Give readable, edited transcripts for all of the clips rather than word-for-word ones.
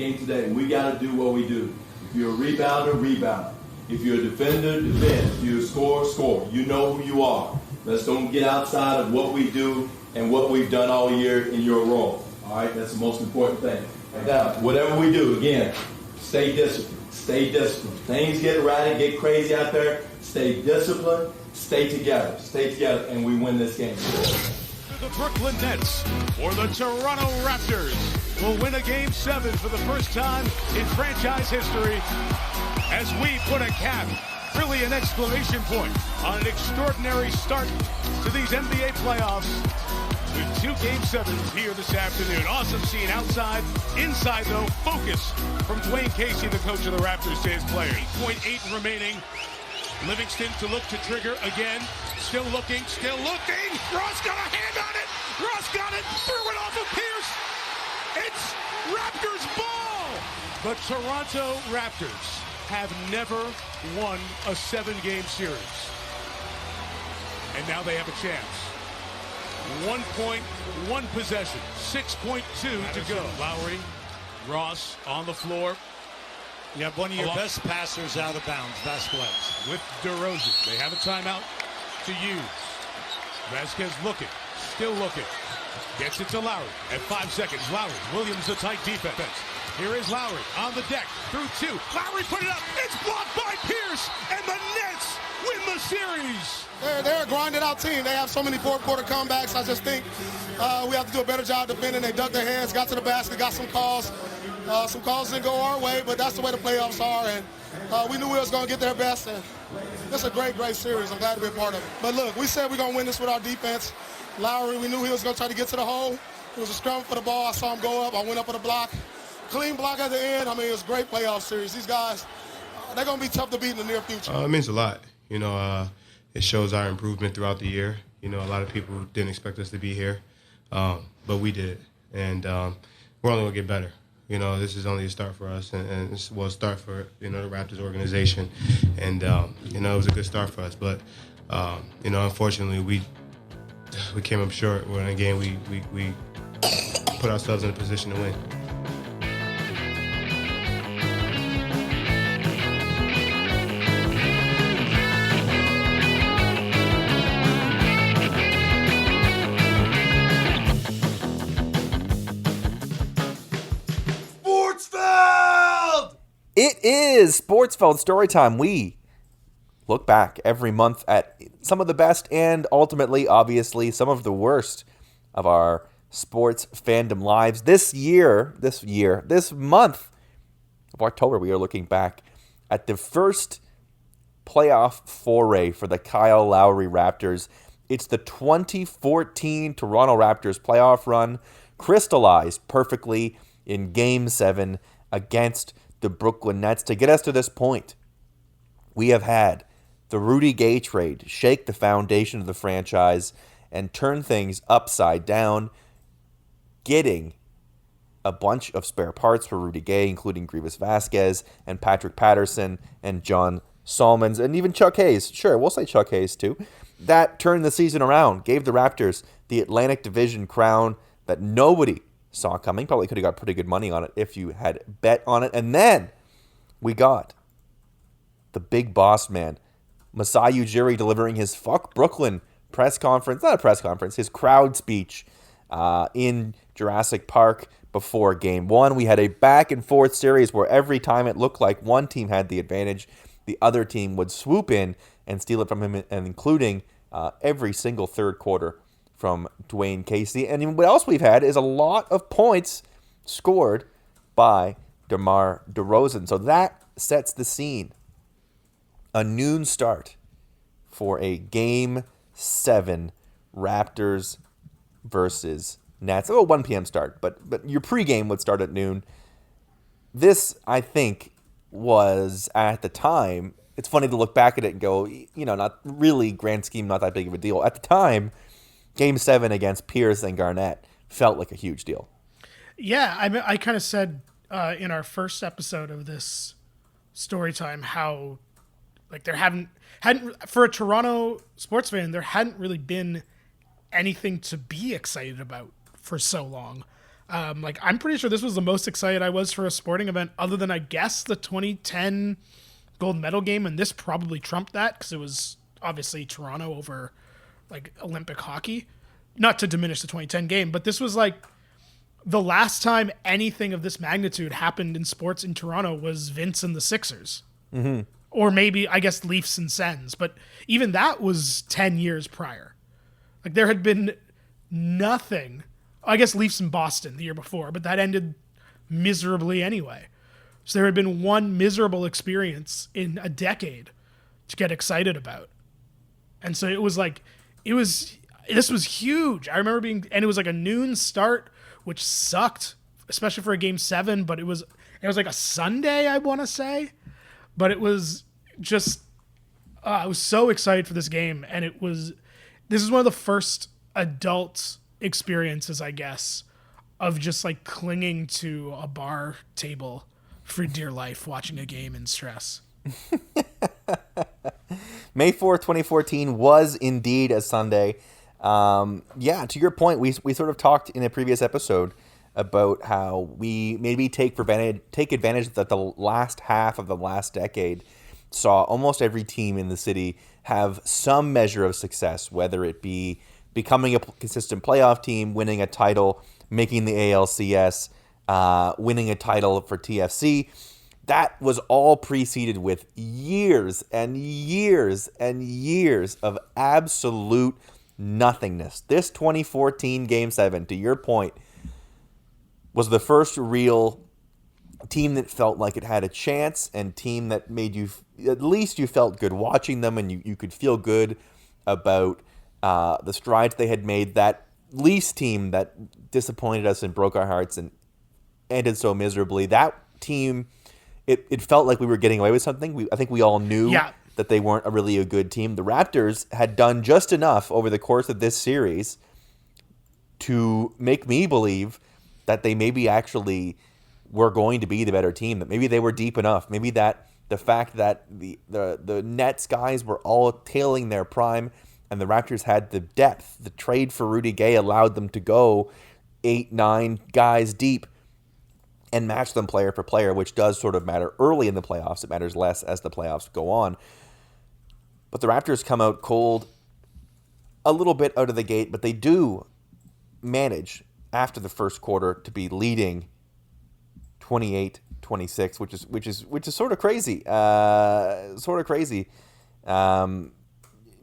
game today. We got to do what we do. If you're a rebounder, rebound. If you're a defender, defend. If you're a scorer, score. You know who you are. Let's don't get outside of what we do and what we've done all year in your role. All right, that's the most important thing. And now, whatever we do, again, stay disciplined. Stay disciplined. Things get erratic, get crazy out there. Stay disciplined. Stay together. Stay together, and we win this game. The Brooklyn Nets or the Toronto Raptors will win a Game 7 for the first time in franchise history as we put a cap, really an exclamation point, on an extraordinary start to these NBA playoffs with 2 Game 7s here this afternoon. Awesome scene outside. Inside, though, focus from Dwayne Casey, the coach of the Raptors, to his players. 8.8 remaining. Livingston to look to trigger again. Still looking, still looking. Ross got a hand on it. Ross got it. Threw it off of Pierce. It's Raptors ball. The Toronto Raptors have never won a 7-game series. And now they have a chance. 1 point, 1 possession. 6.2 to go. Lowry, Ross on the floor. You have one of your best passers out of bounds, Vasquez. With DeRozan. They have a timeout to use. Vasquez looking, still looking. Gets it to Lowry at 5 seconds. Lowry, Williams a tight defense. Here is Lowry on the deck through 2. Lowry put it up. It's blocked by Pierce, and the Nets win the series. They're a grinded out team. They have so many fourth quarter comebacks. I just think we have to do a better job defending. They dug their hands, got to the basket, got some calls. Some calls didn't go our way, but that's the way the playoffs are, and we knew we was going to get their best, and it's a great, great series. I'm glad to be a part of it. But look, we said we're going to win this with our defense. Lowry, we knew he was going to try to get to the hole. It was a scrum for the ball. I saw him go up. I went up with a block. Clean block at the end. I mean, it was a great playoff series. These guys, they're going to be tough to beat in the near future. It means a lot. You know, it shows our improvement throughout the year. You know, a lot of people didn't expect us to be here, but we did. And we're only going to get better. You know, this is only a start for us, and it's a start for, you know, the Raptors organization. And, you know, it was a good start for us. But, you know, unfortunately, we came up short. When again, we put ourselves in a position to win. It is Sportsfeld Storytime. We look back every month at some of the best and ultimately, obviously, some of the worst of our sports fandom lives. This month of October, we are looking back at the first playoff foray for the Kyle Lowry Raptors. It's the 2014 Toronto Raptors playoff run, crystallized perfectly in Game 7 against the Brooklyn Nets. To get us to this point, we have had the Rudy Gay trade shake the foundation of the franchise and turn things upside down, getting a bunch of spare parts for Rudy Gay, including Grievous Vasquez and Patrick Patterson and John Solomons and even Chuck Hayes. Sure, we'll say Chuck Hayes too. That turned the season around, gave the Raptors the Atlantic Division crown that nobody saw coming. Probably could have got pretty good money on it if you had bet on it. And then we got the big boss man, Masai Ujiri, delivering his Fuck Brooklyn press conference. Not a press conference, his crowd speech in Jurassic Park before Game 1. We had a back and forth series where every time it looked like one team had the advantage, the other team would swoop in and steal it from him, and including every single third quarter from Dwayne Casey. And what else we've had is a lot of points scored by DeMar DeRozan. So that sets the scene. A noon start for a Game 7 Raptors versus Nets. Oh, 1 p.m. start, but your pregame would start at noon. This, I think, was at the time, it's funny to look back at it and go, you know, not really grand scheme, not that big of a deal. At the time, Game 7 against Pierce and Garnett felt like a huge deal. Yeah, I kind of said in our first episode of this story time how like there hadn't for a Toronto sports fan, there hadn't really been anything to be excited about for so long. Like, I'm pretty sure this was the most excited I was for a sporting event, other than, I guess, the 2010 gold medal game, and this probably trumped that because it was obviously Toronto over, like, Olympic hockey. Not to diminish the 2010 game, but this was, like, the last time anything of this magnitude happened in sports in Toronto was Vince and the Sixers. Mm-hmm. Or maybe, I guess, Leafs and Sens. But even that was 10 years prior. Like, there had been nothing. I guess Leafs in Boston the year before, but that ended miserably anyway. So there had been one miserable experience in a decade to get excited about. And so it was like, this was huge. I remember and it was like a noon start, which sucked, especially for a game 7, but it was like a Sunday, I want to say. But it was just, I was so excited for this game. And this is one of the first adult experiences, I guess, of just like clinging to a bar table for dear life, watching a game in stress. May 4th, 2014 was indeed a Sunday. To your point, we sort of talked in a previous episode about how we maybe take advantage that the last half of the last decade saw almost every team in the city have some measure of success, whether it be becoming a consistent playoff team, winning a title, making the ALCS, winning a title for TFC. That was all preceded with years and years and years of absolute nothingness. This 2014 Game 7, to your point, was the first real team that felt like it had a chance, and team that made you, at least you felt good watching them, and you could feel good about the strides they had made. That Leafs team that disappointed us and broke our hearts and ended so miserably. That team, it felt like we were getting away with something. I think we all knew that they weren't really a good team. The Raptors had done just enough over the course of this series to make me believe that they maybe actually were going to be the better team, that maybe they were deep enough, maybe that the fact that the Nets guys were all tailing their prime and the Raptors had the depth. The trade for Rudy Gay allowed them to go 8-9 guys deep and match them player for player, which does sort of matter early in the playoffs. It matters less as the playoffs go on. But the Raptors come out cold a little bit out of the gate, but they do manage after the first quarter to be leading 28-26, which is sort of crazy.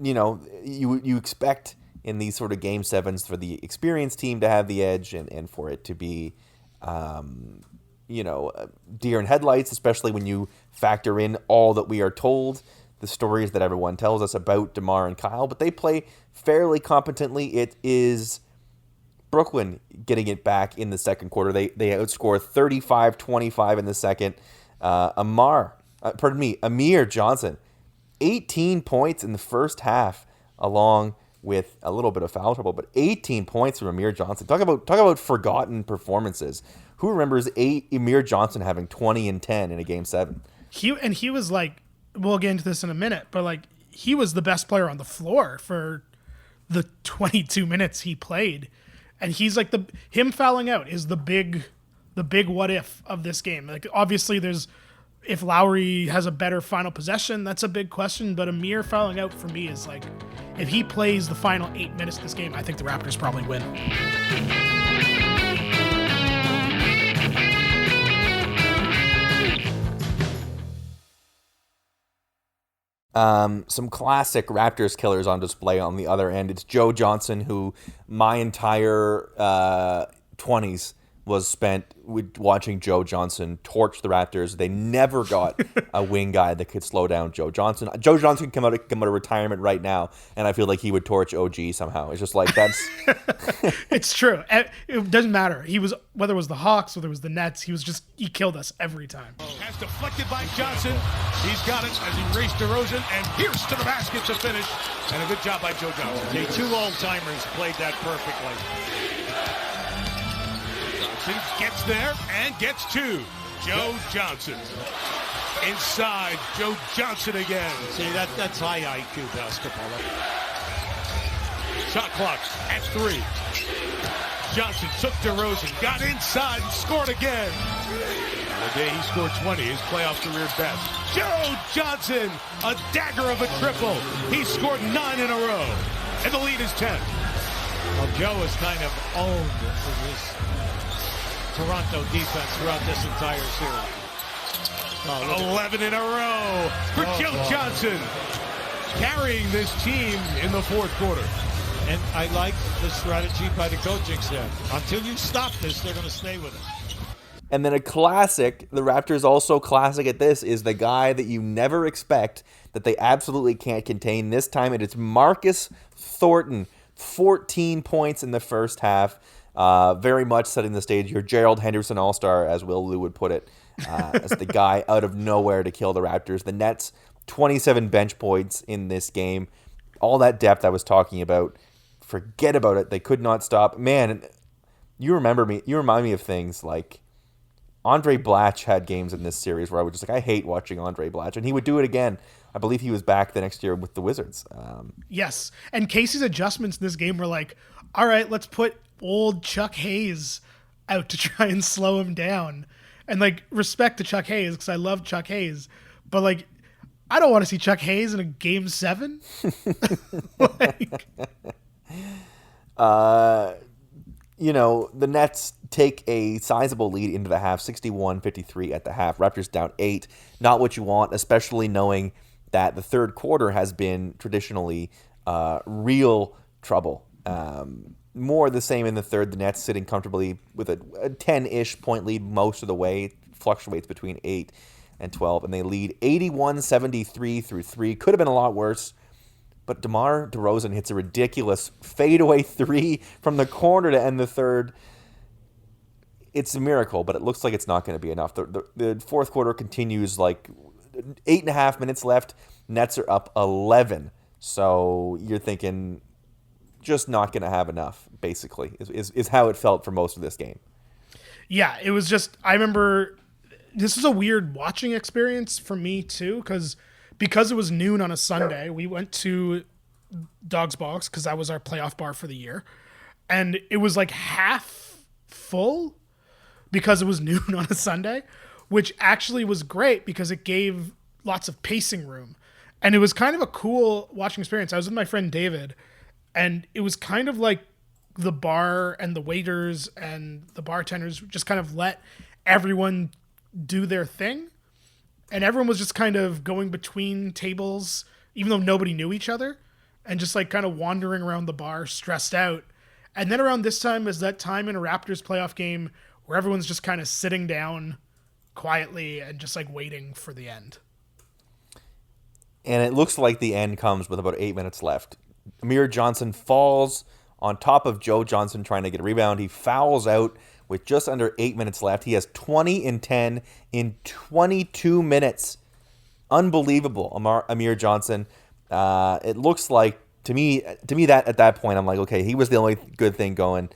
You expect in these sort of game 7s for the experienced team to have the edge and for it to be deer in headlights, especially when you factor in all that we are told, the stories that everyone tells us about DeMar and Kyle. But they play fairly competently. It is Brooklyn getting it back in the second quarter. They outscore 35-25 in the second. Amir Johnson, 18 points in the first half, along with a little bit of foul trouble, but 18 points from Amir Johnson. Talk about forgotten performances. Who remembers Amir Johnson having 20 and 10 in a game 7? He was like, we'll get into this in a minute, but like he was the best player on the floor for the 22 minutes he played. And he's like him fouling out is the big what if of this game. Like obviously if Lowry has a better final possession, that's a big question. But Amir fouling out for me is like, if he plays the final 8 minutes of this game, I think the Raptors probably win. Some classic Raptors killers on display on the other end. It's Joe Johnson, who my entire 20s was spent with watching Joe Johnson torch the Raptors. They never got a wing guy that could slow down Joe Johnson. Joe Johnson can come out of retirement right now, and I feel like he would torch OG somehow. It's just like that's. It's true. It doesn't matter. He was, whether it was the Hawks, whether it was the Nets, he killed us every time. Has deflected by Johnson. He's got it as he raced DeRozan and Pierce to the basket to finish. And a good job by Joe Johnson. Okay, 2 old-timers played that perfectly. Gets there and gets 2. Joe Johnson. Inside, Joe Johnson again. See, that's high IQ basketball. Shot clock at 3. Johnson took DeRozan, got inside and scored again. The day he scored 20, his playoff career best. Joe Johnson, a dagger of a triple. He scored 9 in a row, and the lead is 10. Well, Joe has kind of owned this Toronto defense throughout this entire series. 11 in a row for Joe Johnson, carrying this team in the fourth quarter. And I like the strategy by the coaching staff. Until you stop this, they're going to stay with it. And then a classic, the Raptors also classic at this, is the guy that you never expect, that they absolutely can't contain. This time it is Marcus Thornton, 14 points in the first half. Very much setting the stage. Your Gerald Henderson All-Star, as Will Lou would put it, as the guy out of nowhere to kill the Raptors. The Nets, 27 bench points in this game. All that depth I was talking about, forget about it. They could not stop. Man, you remind me of things like Andre Blatch had games in this series where I was just like, I hate watching Andre Blatch, and he would do it again. I believe he was back the next year with the Wizards. Yes, and Casey's adjustments in this game were like, all right, let's put old Chuck Hayes out to try and slow him down. And, like, respect to Chuck Hayes, because I love Chuck Hayes. But, like, I don't want to see Chuck Hayes in a Game 7. Like, the Nets take a sizable lead into the half, 61-53 at the half. Raptors down 8. Not what you want, especially knowing that the third quarter has been traditionally real trouble. More of the same in the third. The Nets sitting comfortably with a 10-ish point lead most of the way. It fluctuates between 8 and 12, and they lead 81-73 through 3. Could have been a lot worse. But DeMar DeRozan hits a ridiculous fadeaway 3 from the corner to end the third. It's a miracle, but it looks like it's not going to be enough. The fourth quarter continues, like 8.5 minutes left. Nets are up 11. So you're thinking just not going to have enough, basically, is how it felt for most of this game. yeah, it was just, I remember this was a weird watching experience for me too, because it was noon on a Sunday. We went to Dog's Box because that was our playoff bar for the year. And it was like half full because it was noon on a Sunday, which actually was great because it gave lots of pacing room. And it was kind of a cool watching experience. I was with my friend David, and it was kind of like the bar and the waiters and the bartenders just kind of let everyone do their thing. And everyone was just kind of going between tables, even though nobody knew each other, and just like kind of wandering around the bar, stressed out. And then around this time is that time in a Raptors playoff game where everyone's just kind of sitting down quietly and just like waiting for the end. And it looks like the end comes with about 8 minutes left. Amir Johnson falls on top of Joe Johnson trying to get a rebound. He fouls out with just under 8 minutes left. He has 20 and 10 in 22 minutes. Unbelievable, Amir Johnson. It looks like, to me that at that point, I'm like, okay, he was the only good thing going.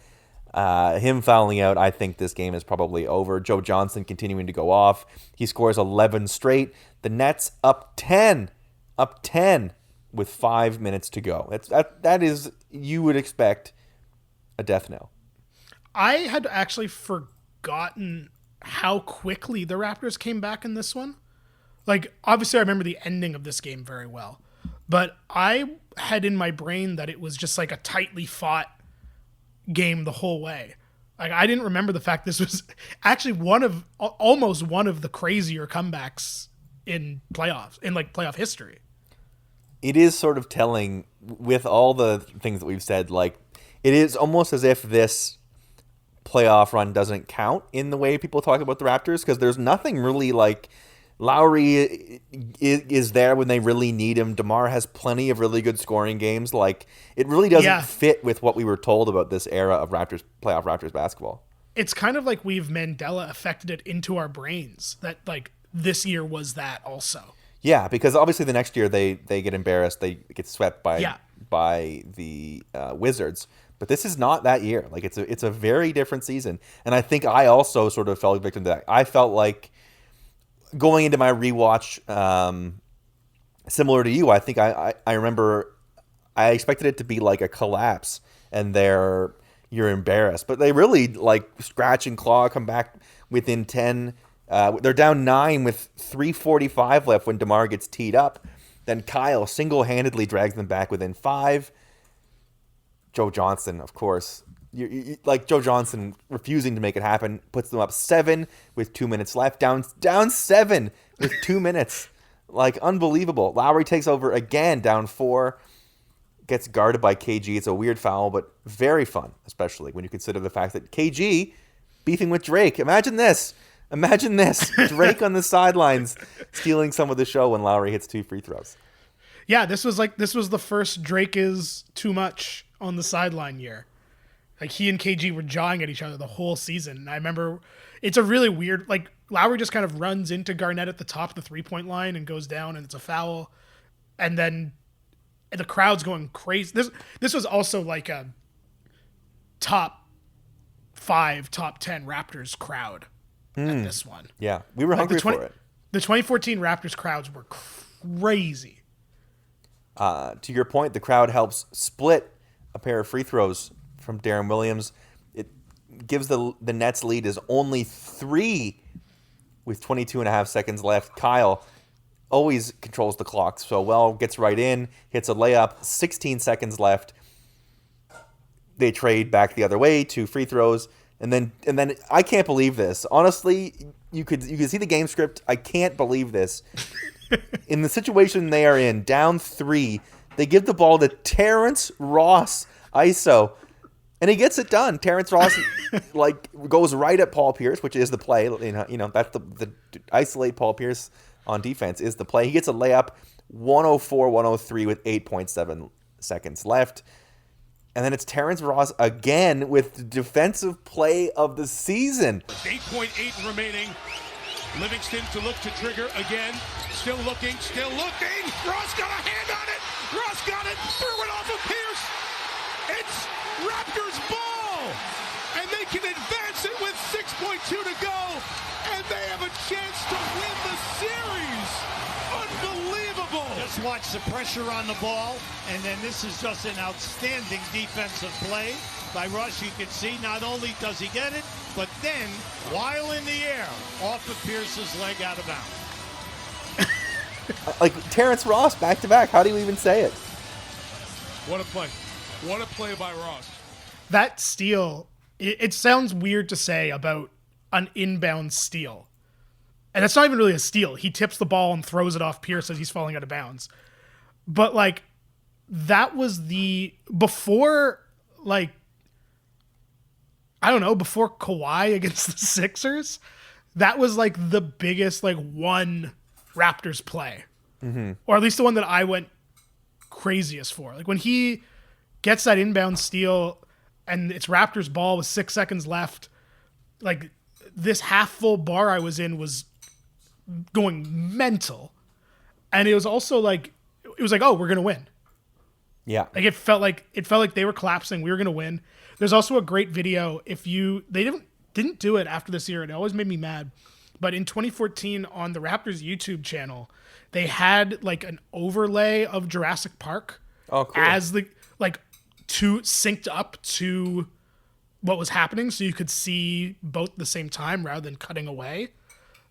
Him fouling out, I think this game is probably over. Joe Johnson continuing to go off. He scores 11 straight. The Nets up 10 with 5 minutes to go. That is, you would expect a death knell. I had actually forgotten how quickly the Raptors came back in this one. Like, obviously I remember the ending of this game very well, but I had in my brain that it was just like a tightly fought game the whole way. Like, I didn't remember the fact this was actually almost one of the crazier comebacks in playoffs, in like playoff history. It is sort of telling with all the things that we've said, like it is almost as if this playoff run doesn't count in the way people talk about the Raptors, because there's nothing really like Lowry is there when they really need him. DeMar has plenty of really good scoring games. Like, it really doesn't fit with what we were told about this era of playoff Raptors basketball. It's kind of like we've Mandela affected it into our brains that like this year was that also. Yeah, because obviously the next year they get embarrassed. They get swept by the Wizards. But this is not that year. Like, it's a very different season. And I think I also sort of fell victim to that. I felt like going into my rewatch, similar to you, I think I remember I expected it to be like a collapse. And they're, you're embarrassed. But they really like scratch and claw, come back within 10. They're down 9 with 3:45 left when DeMar gets teed up. Then Kyle single-handedly drags them back within 5. Joe Johnson, of course. Like Joe Johnson refusing to make it happen, puts them up 7 with 2 minutes left. Down 7 with 2 minutes. Like, unbelievable. Lowry takes over again, down 4. Gets guarded by KG. It's a weird foul, but very fun, especially when you consider the fact that KG beefing with Drake. Imagine this. Drake on the sidelines stealing some of the show when Lowry hits 2 free throws. Yeah, this was the first Drake is too much on the sideline year. Like, he and KG were jawing at each other the whole season. And I remember it's a really weird, like, Lowry just kind of runs into Garnett at the top of the 3-point line and goes down, and it's a foul. And then the crowd's going crazy. This was also like a top 5, top 10 Raptors crowd at this one. Yeah, we were hungry for it. The 2014 Raptors crowds were crazy. To your point, the crowd helps split a pair of free throws from Darren Williams. It gives the Nets lead is only 3 with 22 and a half seconds left. Kyle always controls the clock so well, gets right in, hits a layup, 16 seconds left. They trade back the other way, 2 free throws, and then I can't believe this. Honestly, you could see the game script. I can't believe this. In the situation they are in, down 3, they give the ball to Terrence Ross, ISO, and he gets it done. Terrence Ross goes right at Paul Pierce, which is the play. You know that's the isolate Paul Pierce on defense is the play. He gets a layup, 104-103 with 8.7 seconds left. And then it's Terrence Ross again with the defensive play of the season. 8.8 remaining. Livingston to look to trigger again. Still looking. Ross got a hand on it. Ross got it. Threw it off of Pierce. It's Raptors ball. And they can advance it with 6.2 to go. And they have a chance to win the series. Unbelievable. Just watch the pressure on the ball. And then this is just an outstanding defensive play by Russ. You can see not only does he get it, but then while in the air, off of Pierce's leg out of bounds. Like Terrence Ross back to back. How do you even say it? What a play. What a play by Ross. That steal, it sounds weird to say about an inbound steal. And it's not even really a steal. He tips the ball and throws it off Pierce as he's falling out of bounds. But, like, that was before Kawhi against the Sixers, that was, like, the biggest, like, one Raptors play. Mm-hmm. Or at least the one that I went craziest for. Like, when he gets that inbound steal and it's Raptors ball with 6 seconds left, like, this half-full bar I was in was going mental. And it was also, like, oh, we're going to win. Yeah. Like, it felt like they were collapsing. We were going to win. There's also a great video. They didn't do it after this year. It always made me mad. But in 2014 on the Raptors YouTube channel, they had like an overlay of Jurassic Park. Oh, cool. As synced up to what was happening, so you could see both at the same time rather than cutting away.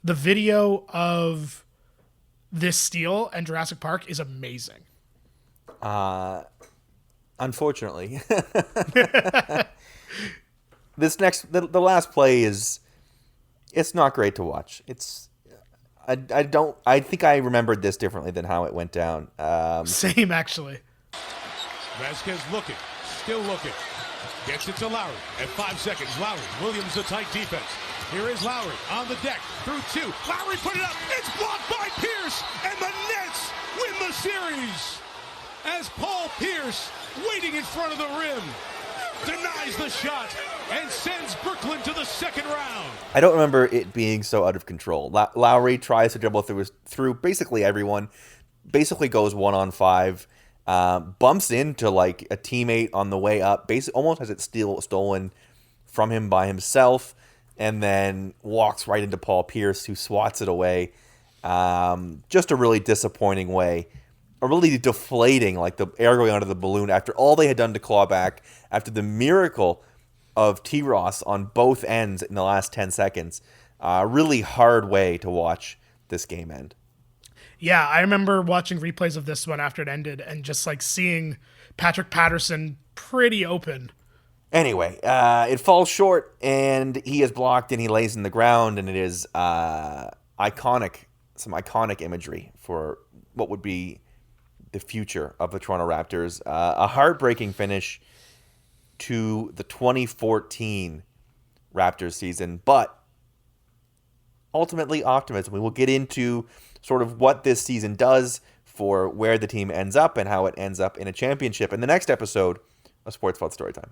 The video of this steal and Jurassic Park is amazing. Unfortunately. The last play it's not great to watch. I think I remembered this differently than how it went down. Same, actually. Vasquez looking, still looking. Gets it to Lowry at 5 seconds. Lowry, Williams a tight defense. Here is Lowry on the deck through 2. Lowry put it up. It's blocked by Pierce, and the Nets win the series. As Paul Pierce, waiting in front of the rim, denies the shot and sends Brooklyn to the second round. I don't remember it being so out of control. Lowry tries to dribble through basically everyone, basically goes 1-on-5, bumps into like a teammate on the way up, basically almost has it stolen from him by himself, and then walks right into Paul Pierce, who swats it away. Just a really disappointing way. A really deflating, like the air going onto the balloon after all they had done to claw back, after the miracle of T. Ross on both ends in the last 10 seconds. Really hard way to watch this game end. Yeah, I remember watching replays of this one after it ended and just like seeing Patrick Patterson pretty open. Anyway, it falls short, and he is blocked, and he lays in the ground, and it is iconic, some iconic imagery for what would be the future of the Toronto Raptors. A heartbreaking finish to the 2014 Raptors season, but ultimately optimism. We will get into sort of what this season does for where the team ends up and how it ends up in a championship in the next episode of Sportsfeld Storytime.